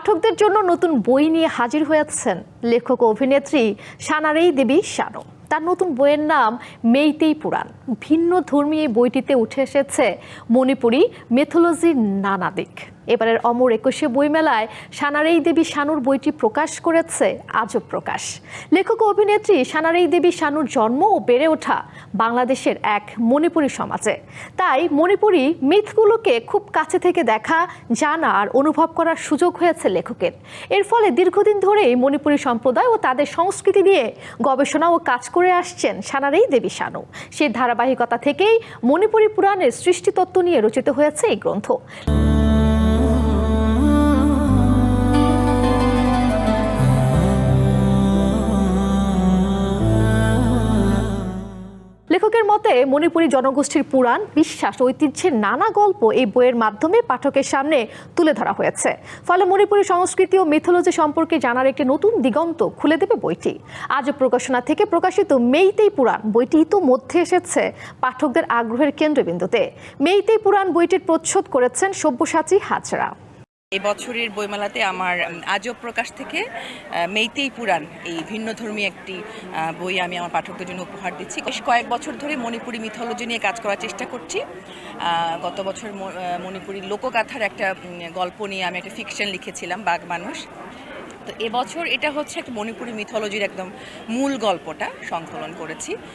পাঠকদের জন্য নতুন বই নিয়ে হাজির হয়েছেন লেখক ও অভিনেত্রী সানারেই দেবী শানু। তার নতুন বইয়ের নাম মেইতেই পুরাণ। ভিন্ন ধর্মী এই বইটিতে উঠে এসেছে মণিপুরী মিথোলজির নানা দিক। এবারের অমর ২১শে বইমেলায় সানারেই দেবী শানুর বইটি প্রকাশ করেছে আজব প্রকাশ। লেখক ও অভিনেত্রী সানারেই দেবী শানুর জন্ম ও বেড়ে ওঠা বাংলাদেশের এক মণিপুরী সমাজে। তাই মণিপুরী মিথগুলোকে খুব কাছে থেকে দেখা, জানা আর অনুভব করার সুযোগ হয়েছে লেখকের। এর ফলে দীর্ঘদিন ধরেই মণিপুরী সম্প্রদায় ও তাদের সংস্কৃতি নিয়ে গবেষণা ও কাজ করে আসছেন সানারেই দেবী শানু। সেই ধারাবাহিকতা থেকেই মণিপুরী পুরাণের সৃষ্টিতত্ত্ব নিয়ে রচিত হয়েছে এই গ্রন্থ। লেখকের মতে মণিপুরী জনগোষ্ঠীর পুরাণ, বিশ্বাস, ঐতিহ্যের নানা গল্প এই বইয়ের মাধ্যমে পাঠকের সামনে তুলে ধরা হয়েছে। ফলে মণিপুরী সংস্কৃতি ও মিথোলজি সম্পর্কে জানার একটি নতুন দিগন্ত খুলে দেবে বইটি। আজ প্রকাশনা থেকে প্রকাশিত মেইতেই পুরাণ বইটি ইতোমধ্যে এসেছে পাঠকদের আগ্রহের কেন্দ্রবিন্দুতে। মেইতেই পুরাণ বইটির প্রচ্ছদ করেছেন সব্যসাচী হাজরা। এবছরের বইমেলাতে আমার আজব প্রকাশ থেকে মেইতেই পুরাণ এই ভিন্নধর্মী একটি বই আমি আমার পাঠকদের জন্য উপহার দিচ্ছি। বেশ কয়েক বছর ধরে মণিপুরী মিথোলজি নিয়ে কাজ করার চেষ্টা করছি। গত বছর মণিপুরী লোকগাথার একটা গল্প নিয়ে আমি একটা ফিকশন লিখেছিলাম, বাঘ মানুষ। তো এবছর এটা হচ্ছে একটা মণিপুরী মিথোলজির একদম মূল গল্পটা সংকলন করেছি।